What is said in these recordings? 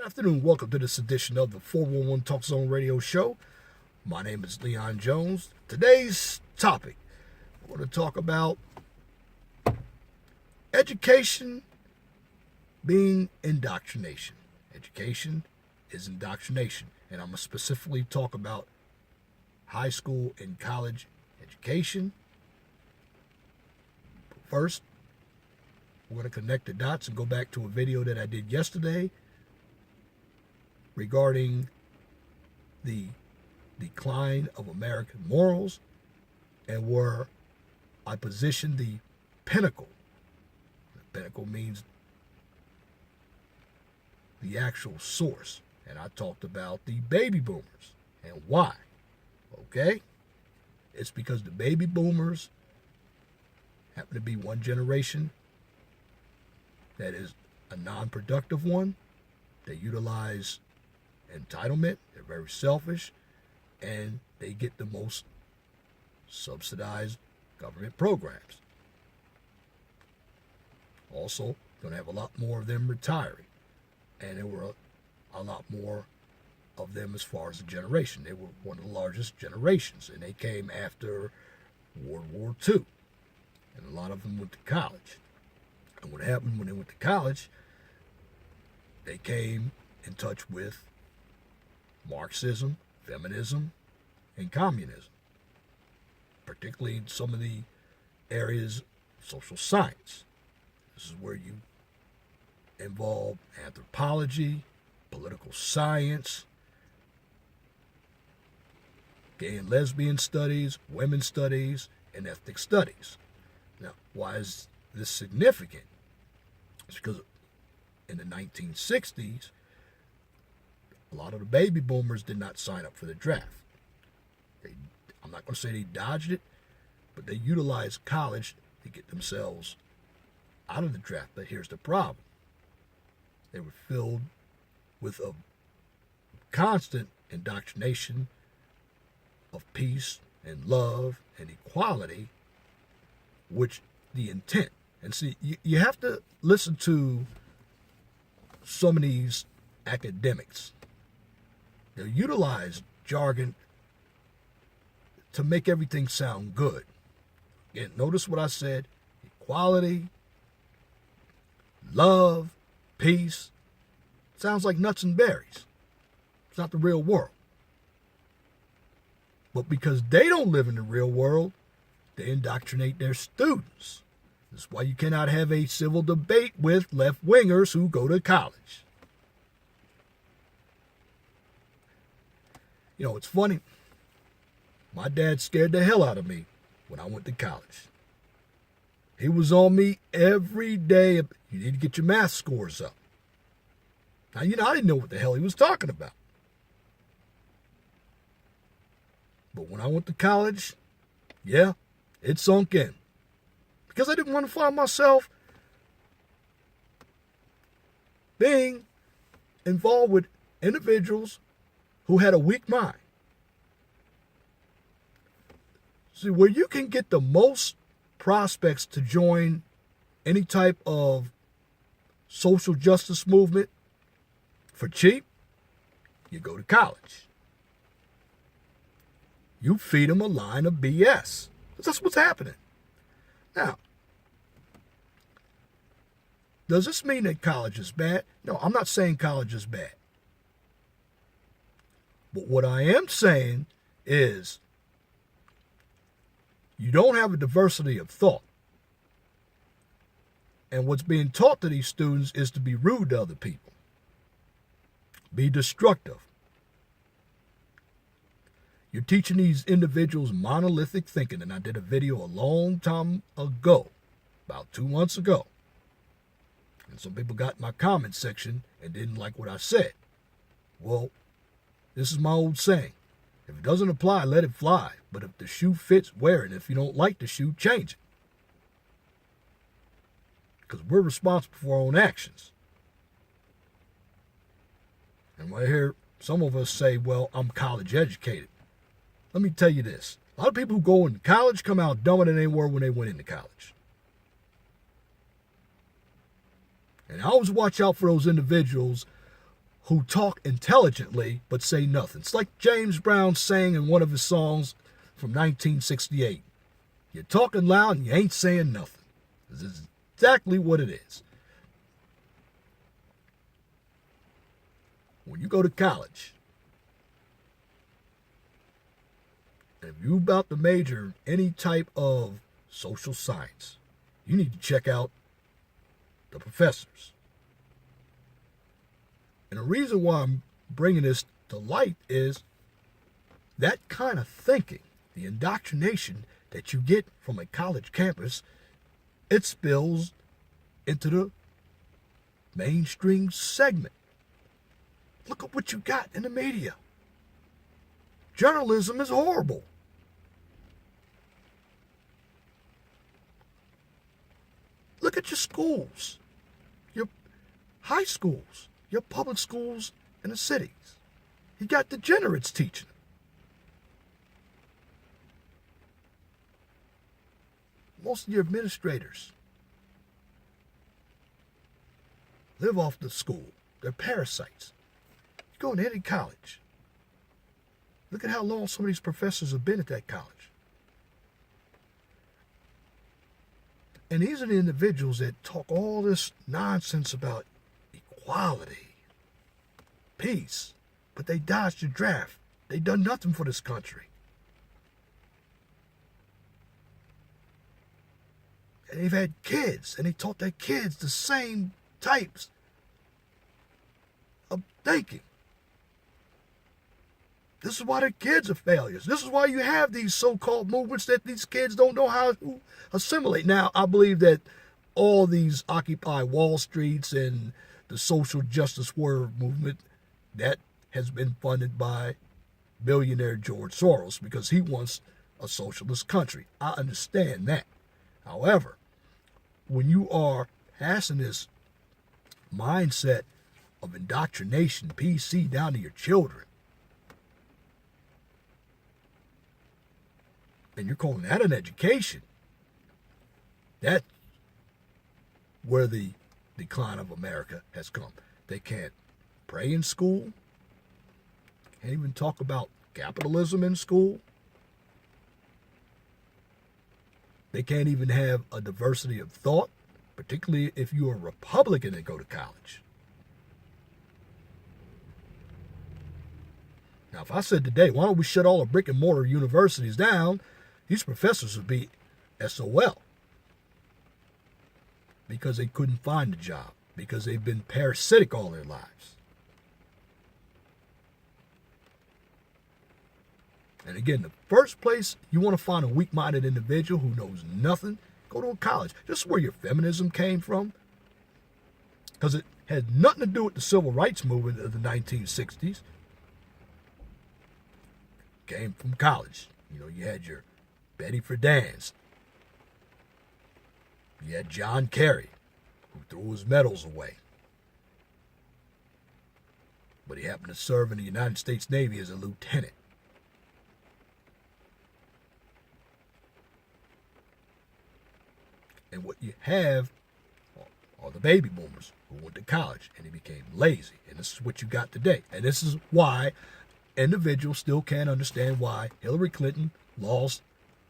Good afternoon. Welcome to this edition of the 411 Talk Zone Radio Show. My name is Leon Jones. Today's topic, we're going to talk about education being indoctrination. Education is indoctrination. And I'm going to specifically talk about high school and college education. First, we're going to connect the dots and go back to a video that I did yesterday regarding the decline of American morals and where I positioned the pinnacle. The pinnacle means the actual source. And I talked about the baby boomers and why. Okay? It's because the baby boomers happen to be one generation that is a non-productive one. They utilize entitlement. They're very selfish, and they get the most subsidized government programs. Also, going to have a lot more of them retiring, and there were a lot more of them as far as the generation. They were one of the largest generations, and they came after World War II, and a lot of them went to college. And what happened when they went to college, they came in touch with Marxism, feminism, and communism, particularly in some of the areas of social science. This is where you involve anthropology, political science, gay and lesbian studies, women's studies, and ethnic studies. Now, why is this significant? It's because in the 1960s, a lot of the baby boomers did not sign up for the draft. I'm not going to say they dodged it, but they utilized college to get themselves out of the draft. But here's the problem. They were filled with a constant indoctrination of peace and love and equality, which the intent. And see, you have to listen to some of these academics. They utilize jargon to make everything sound good. Again, notice what I said: equality, love, peace. Sounds like nuts and berries. It's not the real world. But because they don't live in the real world, they indoctrinate their students. This is why you cannot have a civil debate with left-wingers who go to college. You know, it's funny. My dad scared the hell out of me when I went to college. He was on me every day. You need to get your math scores up. Now, I didn't know what the hell he was talking about. But when I went to college, yeah, it sunk in. Because I didn't want to find myself being involved with individuals who had a weak mind. See, where you can get the most prospects to join any type of social justice movement for cheap, you go to college. You feed them a line of BS. That's what's happening. Now, does this mean that college is bad? No, I'm not saying college is bad. But what I am saying is you don't have a diversity of thought. And what's being taught to these students is to be rude to other people, be destructive. You're teaching these individuals monolithic thinking, and I did a video a long time ago, about 2 months ago. And some people got in my comment section and didn't like what I said. Well, this is my old saying. If it doesn't apply, let it fly. But if the shoe fits, wear it. If you don't like the shoe, change it. Because we're responsible for our own actions. And when I hear some of us say, well, I'm college educated. Let me tell you this. A lot of people who go into college come out dumber than they were when they went into college. And I always watch out for those individuals who talk intelligently but say nothing. It's like James Brown sang in one of his songs from 1968. You're talking loud and you ain't saying nothing. This is exactly what it is. When you go to college, if you're about to major in any type of social science, you need to check out the professors. And the reason why I'm bringing this to light is that kind of thinking, the indoctrination that you get from a college campus, it spills into the mainstream segment. Look at what you got in the media. Journalism is horrible. Look at your schools, your high schools, your public schools in the cities. You got degenerates teaching. Most of your administrators live off the school. They're parasites. You go into any college. Look at how long some of these professors have been at that college. And these are the individuals that talk all this nonsense about equality, peace, but they dodged the draft. They done nothing for this country. And they've had kids, and they taught their kids the same types of thinking. This is why the kids are failures. This is why you have these so-called movements that these kids don't know how to assimilate. Now, I believe that all these Occupy Wall Streets and the social justice warrior movement, that has been funded by billionaire George Soros because he wants a socialist country. I understand that. However, when you are passing this mindset of indoctrination, PC, down to your children, and you're calling that an education, that's where the decline of America has come. They can't pray in school, can't even talk about capitalism in school. They can't even have a diversity of thought, particularly if you're a Republican and go to college. Now, if I said today, why don't we shut all the brick and mortar universities down, these professors would be SOL. Because they couldn't find a job, because they've been parasitic all their lives. And again, the first place you want to find a weak-minded individual who knows nothing, go to a college. This is where your feminism came from. Because it had nothing to do with the civil rights movement of the 1960s. It came from college. You know, you had your Betty Friedan's. You had John Kerry, who threw his medals away. But he happened to serve in the United States Navy as a lieutenant. And what you have are the baby boomers who went to college and they became lazy. And this is what you got today. And this is why individuals still can't understand why Hillary Clinton lost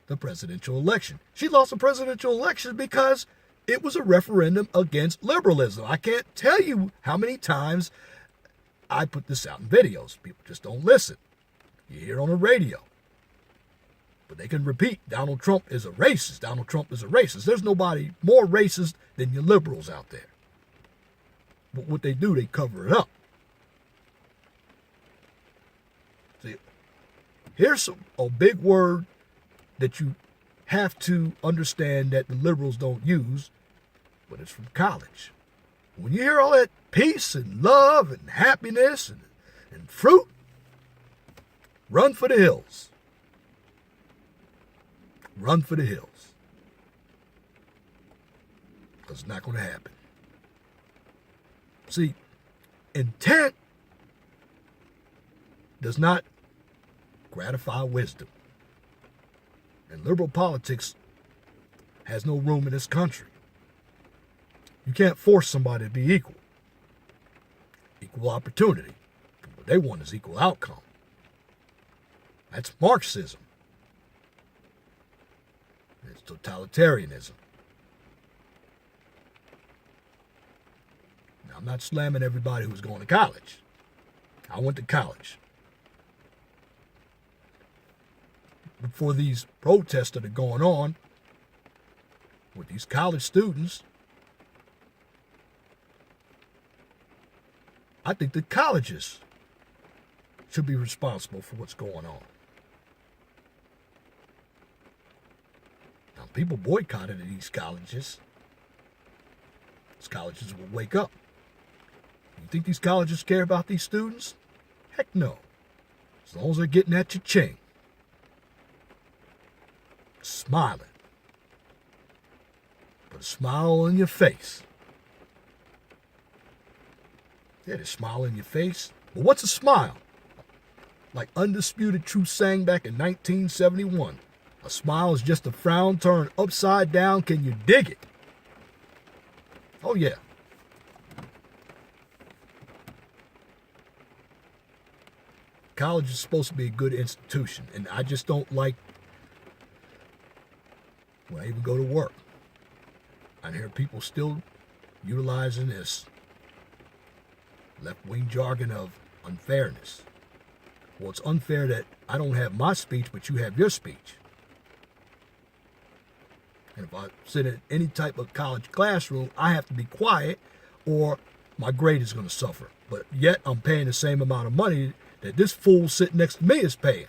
the presidential election. She lost the presidential election because it was a referendum against liberalism. I can't tell you how many times I put this out in videos. People just don't listen. You hear it on the radio. But they can repeat, Donald Trump is a racist. Donald Trump is a racist. There's nobody more racist than your liberals out there. But what they do, they cover it up. See, here's a big word that you have to understand that the liberals don't use, but it's from college. When you hear all that peace and love and happiness and fruit, run for the hills. Run for the hills. Because it's not going to happen. See, intent does not gratify wisdom. And liberal politics has no room in this country. You can't force somebody to be equal. equal opportunity. What they want is equal outcome. That's Marxism. It's totalitarianism. Now, I'm not slamming everybody who's going to college. I went to college. But for these protests that are going on with these college students, I think the colleges should be responsible for what's going on. Now, people boycotted these colleges. These colleges will wake up. You think these colleges care about these students? Heck no. As long as they're getting at your ching. Smiling. Put a smile on your face. Yeah, they smile in your face. But what's a smile? Like Undisputed Truth sang back in 1971. A smile is just a frown turned upside down. Can you dig it? Oh, yeah. College is supposed to be a good institution, and I just don't like when I even go to work. I hear people still utilizing this left-wing jargon of unfairness. Well, it's unfair that I don't have my speech, but you have your speech. And if I sit in any type of college classroom, I have to be quiet or my grade is going to suffer. But yet I'm paying the same amount of money that this fool sitting next to me is paying.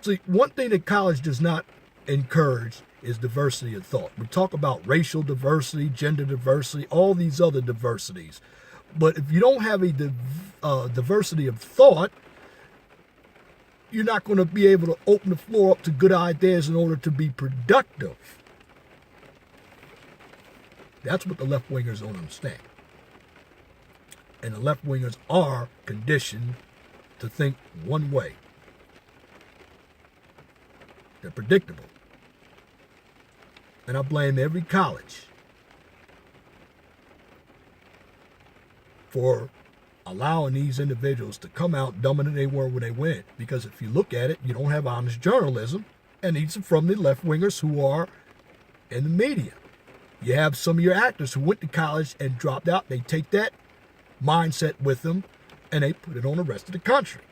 See, one thing that college does not encourage is diversity of thought. We talk about racial diversity, gender diversity, all these other diversities. But if you don't have a diversity of thought, you're not going to be able to open the floor up to good ideas in order to be productive. That's what the left-wingers don't understand. And the left-wingers are conditioned to think one way. They're predictable. And I blame every college for allowing these individuals to come out dumber than they were when they went. Because if you look at it, you don't have honest journalism, and these are from the left-wingers who are in the media. You have some of your actors who went to college and dropped out. They take that mindset with them, and they put it on the rest of the country.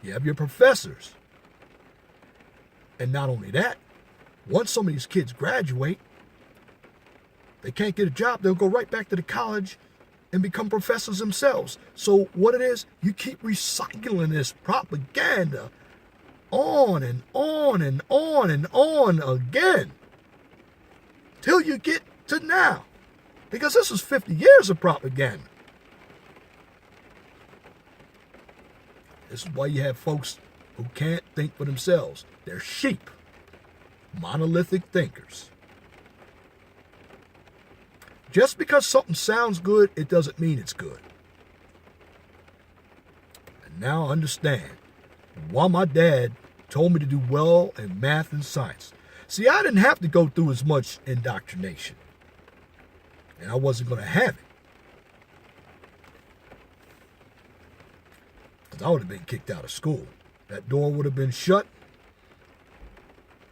You have your professors. And not only that, once some of these kids graduate, they can't get a job, they'll go right back to the college and become professors themselves. So what it is, you keep recycling this propaganda on and on and on and on again till you get to now. Because this is 50 years of propaganda. This is why you have folks who can't think for themselves. They're sheep, monolithic thinkers. Just because something sounds good, it doesn't mean it's good. And now I understand why my dad told me to do well in math and science. See, I didn't have to go through as much indoctrination. And I wasn't going to have it. Because I would have been kicked out of school. That door would have been shut.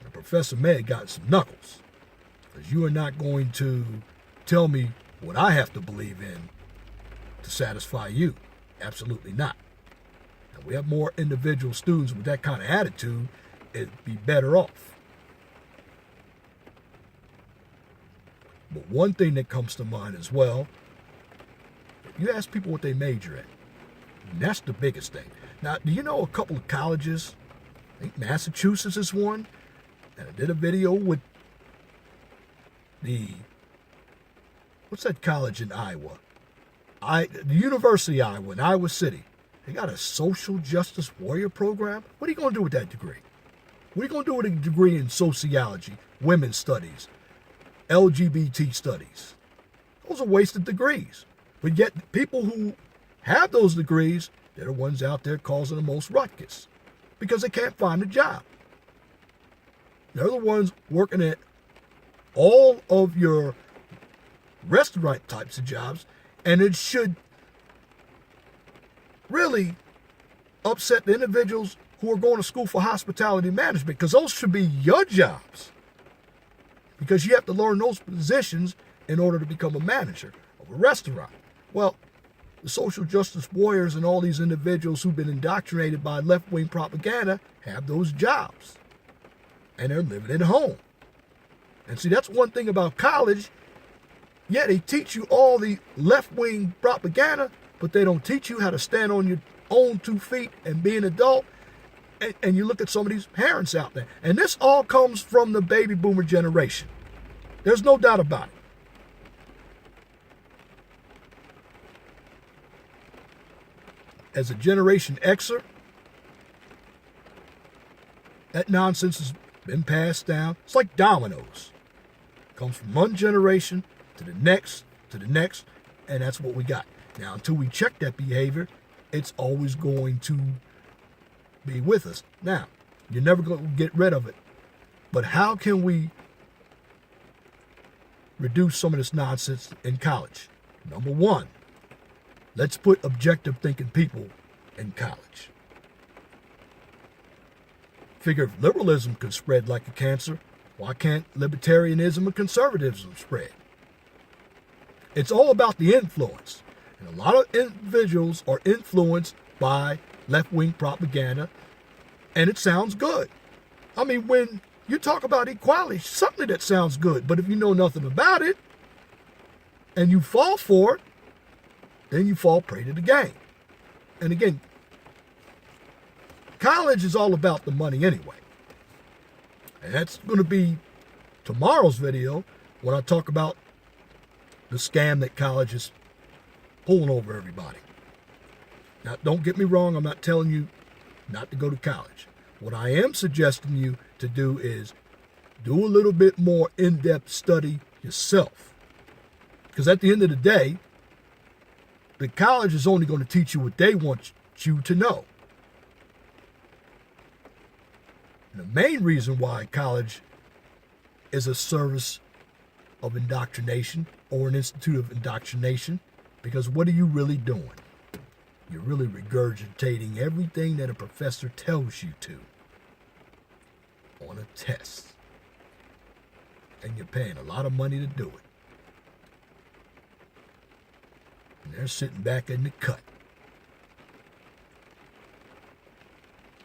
And Professor may have gotten some knuckles. Because you are not going to tell me what I have to believe in to satisfy you. Absolutely not. And we have more individual students with that kind of attitude, it'd be better off. But one thing that comes to mind as well, you ask people what they major in. And that's the biggest thing. Now, do you know a couple of colleges? I think Massachusetts is one. And I did a video with what's that college in Iowa? The University of Iowa in Iowa City. They got a social justice warrior program. What are you going to do with that degree? What are you going to do with a degree in sociology, women's studies, LGBT studies? Those are wasted degrees. But yet people who have those degrees, they're the ones out there causing the most ruckus because they can't find a job. They're the ones working at all of your restaurant types of jobs, and it should really upset the individuals who are going to school for hospitality management, because those should be your jobs, because you have to learn those positions in order to become a manager of a restaurant. Well, the social justice warriors and all these individuals who've been indoctrinated by left-wing propaganda have those jobs, and they're living at home. And see, that's one thing about college. Yeah, they teach you all the left-wing propaganda, but they don't teach you how to stand on your own 2 feet and be an adult. And you look at some of these parents out there, and this all comes from the baby boomer generation. There's no doubt about it. As a Generation Xer, that nonsense has been passed down. It's like dominoes. It comes from one generation to the next, and that's what we got. Now, until we check that behavior, it's always going to be with us. Now, you're never going to get rid of it. But how can we reduce some of this nonsense in college? Number one, let's put objective thinking people in college. Figure if liberalism could spread like a cancer, why can't libertarianism and conservatism spread? It's all about the influence. And a lot of individuals are influenced by left-wing propaganda, and it sounds good. I mean, when you talk about equality, something that sounds good, but if you know nothing about it, and you fall for it, then you fall prey to the game. And again, college is all about the money anyway. And that's going to be tomorrow's video when I talk about the scam that college is pulling over everybody. Now, don't get me wrong. I'm not telling you not to go to college. What I am suggesting you to do is do a little bit more in-depth study yourself. Because at the end of the day, the college is only going to teach you what they want you to know. And the main reason why college is a service of indoctrination or an institute of indoctrination, because what are you really doing? You're really regurgitating everything that a professor tells you to on a test. And you're paying a lot of money to do it. And they're sitting back in the cut,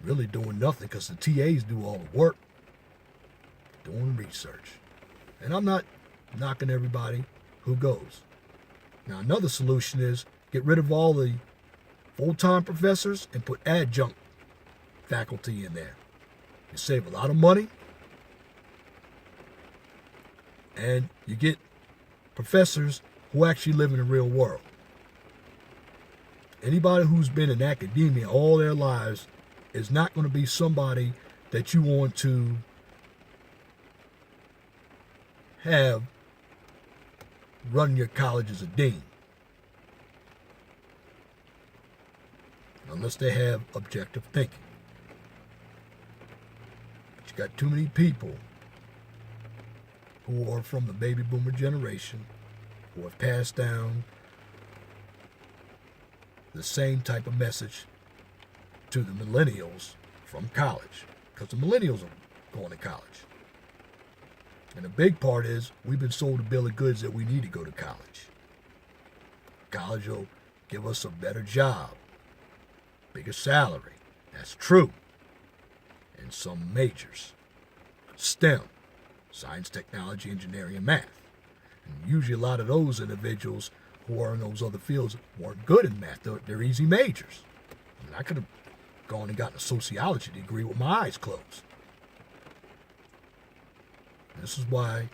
really doing nothing, because the TAs do all the work, doing research. And I'm not knocking everybody who goes. Now, another solution is get rid of all the full-time professors and put adjunct faculty in there. You save a lot of money, and you get professors who actually live in the real world. Anybody who's been in academia all their lives is not going to be somebody that you want to have run your college as a dean, unless they have objective thinking. But you got too many people who are from the baby boomer generation who have passed down the same type of message to the millennials from college, because the millennials are going to college. And the big part is we've been sold a bill of goods that we need to go to college. College will give us a better job, bigger salary. That's true. In some majors. STEM, science, technology, engineering, and math. And usually a lot of those individuals who are in those other fields weren't good in math. They're easy majors. I mean, I could have gone and gotten a sociology degree with my eyes closed. This is why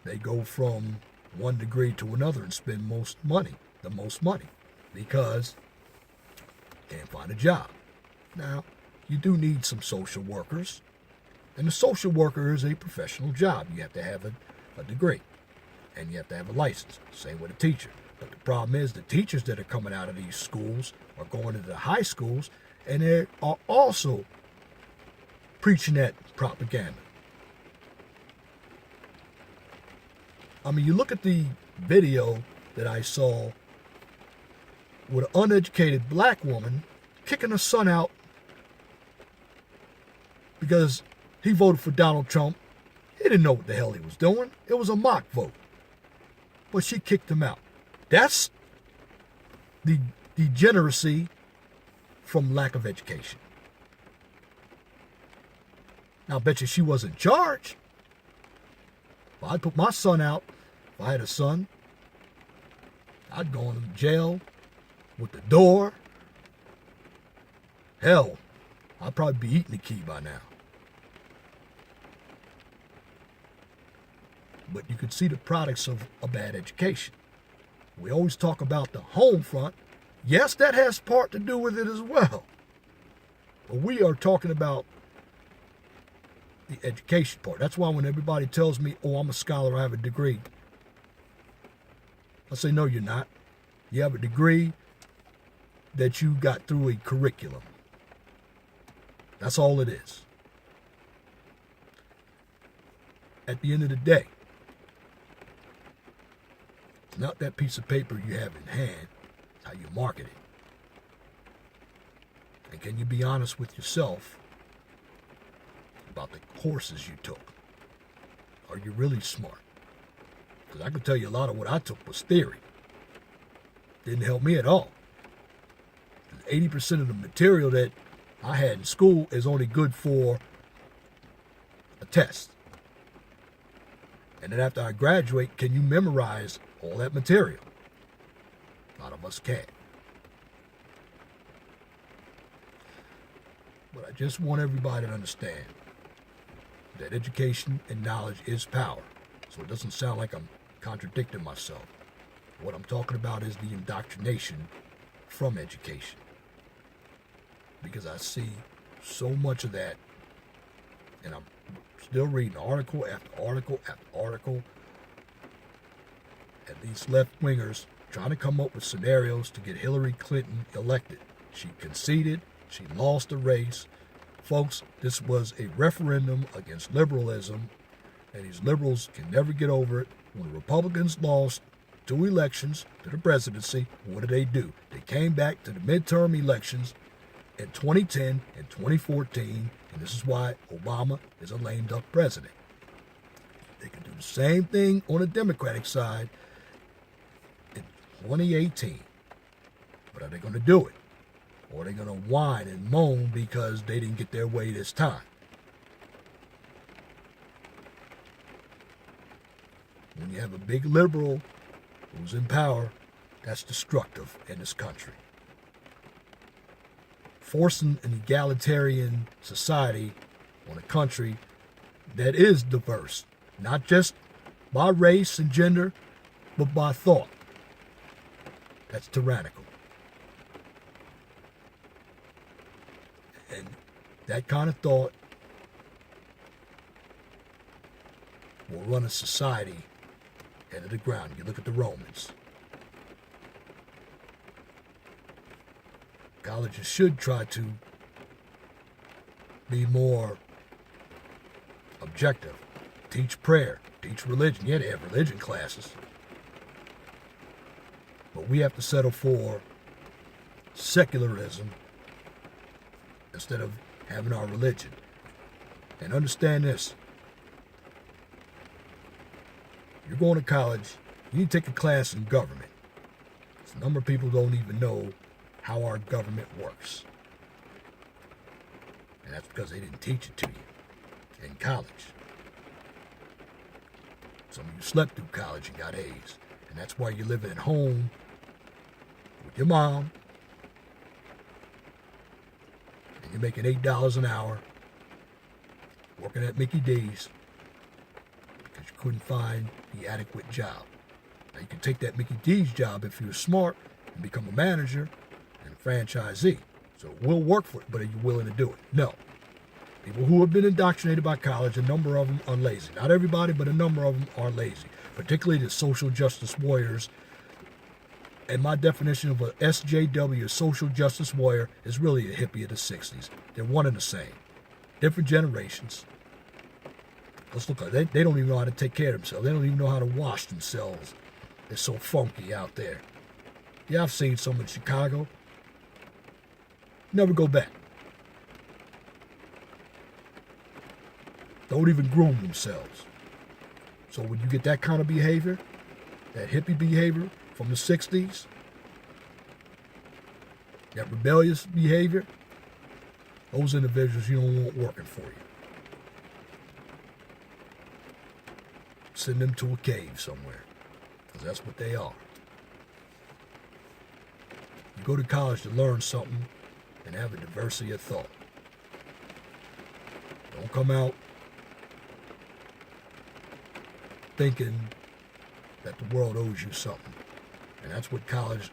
they go from one degree to another and spend the most money, because they can't find a job. Now, you do need some social workers, and a social worker is a professional job. You have to have a degree, and you have to have a license. Same with a teacher. But the problem is the teachers that are coming out of these schools are going into the high schools, and they are also preaching that propaganda. I mean, you look at the video that I saw with an uneducated black woman kicking her son out because he voted for Donald Trump. He didn't know what the hell he was doing. It was a mock vote. But she kicked him out. That's the degeneracy from lack of education. Now, I bet you she wasn't charged. If I'd put my son out, if I had a son, I'd go into jail with the door. Hell, I'd probably be eating the key by now. But you could see the products of a bad education. We always talk about the home front. Yes, that has part to do with it as well. But we are talking about the education part. That's why when everybody tells me, oh, I'm a scholar, I have a degree, I say, no, you're not. You have a degree that you got through a curriculum. That's all it is. At the end of the day, it's not that piece of paper you have in hand, it's how you market it. And can you be honest with yourself about the courses you took? Are you really smart? Because I can tell you a lot of what I took was theory. Didn't help me at all. 80% of the material that I had in school is only good for a test. And then after I graduate, can you memorize all that material? A lot of us can't. But I just want everybody to understand that education and knowledge is power. So it doesn't sound like I'm contradicting myself. What I'm talking about is the indoctrination from education. Because I see so much of that, and I'm still reading article after article after article, and these left-wingers trying to come up with scenarios to get Hillary Clinton elected. She conceded, she lost the race. Folks, this was a referendum against liberalism, and these liberals can never get over it. When the Republicans lost 2 elections to the presidency, what did? They came back to the midterm elections in 2010 and 2014, and this is why Obama is a lame duck president. They can do the same thing on the Democratic side in 2018. But are they going to do it? Or are they going to whine and moan because they didn't get their way this time? When you have a big liberal who's in power, that's destructive in this country. Forcing an egalitarian society on a country that is diverse, not just by race and gender, but by thought. That's tyrannical. And that kind of thought will run a society into the ground. You look at the Romans. Colleges should try to be more objective. Teach prayer, teach religion. Yeah, they have religion classes. But we have to settle for secularism instead of having our religion. And understand this. You're going to college, you need to take a class in government. A number of people don't even know how our government works. And that's because they didn't teach it to you in college. Some of you slept through college and got A's. And that's why you're living at home with your mom. And you're making $8 an hour working at Mickey D's because you couldn't find the adequate job. Now you can take that Mickey D's job if you're smart and become a manager and a franchisee. So it will work for it, but are you willing to do it? No. People who have been indoctrinated by college, a number of them are lazy. Not everybody, but a number of them are lazy. Particularly the social justice warriors. And my definition of a SJW, a social justice warrior, is really a hippie of the 60s. They're one and the same. Different generations. Let's look at it. They don't even know how to take care of themselves. They don't even know how to wash themselves. It's so funky out there. Yeah, I've seen some in Chicago. Never go back. Don't even groom themselves. So when you get that kind of behavior, that hippie behavior from the 60s, that rebellious behavior, those individuals you don't want working for you. Send them to a cave somewhere, because that's what they are. You go to college to learn something and have a diversity of thought. Don't come out thinking that the world owes you something. And that's what college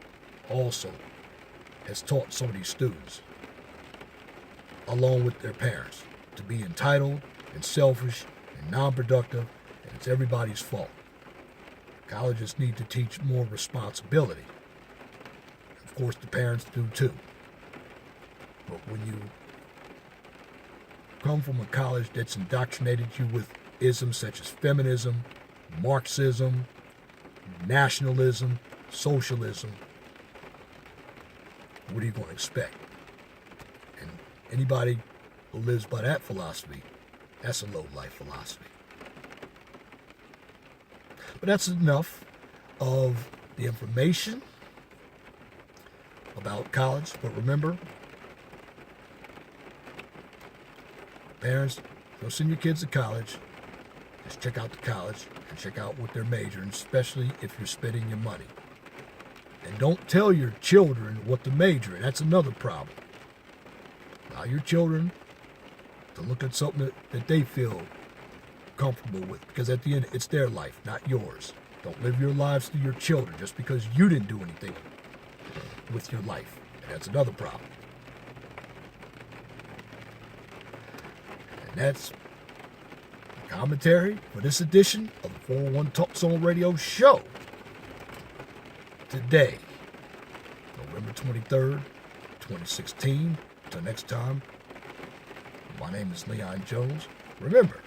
also has taught some of these students, along with their parents, to be entitled and selfish and non-productive, and it's everybody's fault. Colleges need to teach more responsibility. Of course, the parents do too. But when you come from a college that's indoctrinated you with isms such as feminism, Marxism, nationalism, socialism, what are you going to expect? And anybody who lives by that philosophy, that's a low-life philosophy. But that's enough of the information about college. But remember, parents, don't send your kids to college. Just check out the college and check out what they're majoring, especially if you're spending your money. And don't tell your children what to major in. That's another problem. Allow your children to look at something that they feel comfortable with, because at the end, it's their life, not yours. Don't live your lives through your children just because you didn't do anything with your life. And that's another problem. And that's commentary for this edition of the 401 Talk Zone Radio Show. Today, November 23rd, 2016. Until next time, my name is Leon Jones. Remember,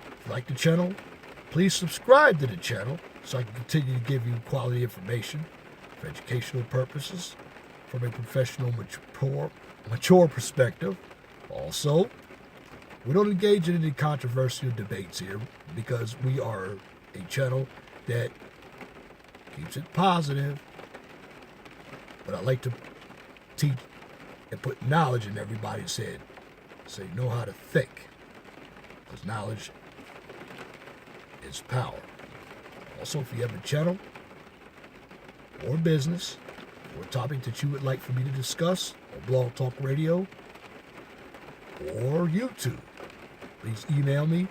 if you like the channel, please subscribe to the channel so I can continue to give you quality information for educational purposes from a professional, mature perspective. Also, we don't engage in any controversial debates here because we are a channel that keeps it positive. But I like to teach and put knowledge in everybody's head so you know how to think, because knowledge is power. Also, if you have a channel or business or a topic that you would like for me to discuss on Blog Talk Radio or YouTube, please email me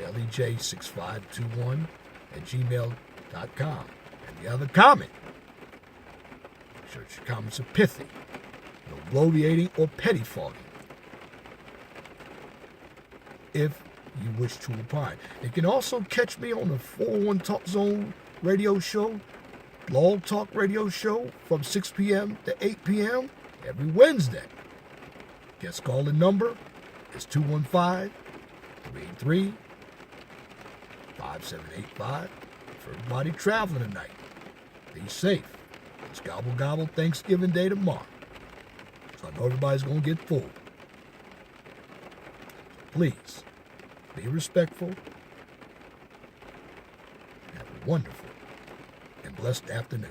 at lej6521@gmail.com. And if you have a comment, make sure your comments are pithy, no bloviating or pettifogging. If you wish to opine. You can also catch me on the 401 Talk Zone Radio Show, Blog Talk Radio Show from 6 p.m. to 8 p.m. every Wednesday. Guest calling number is 215-383-5785. For everybody traveling tonight, be safe. It's gobble gobble Thanksgiving Day tomorrow, so I know everybody's going to get full. Please, be respectful. Have a wonderful and blessed afternoon.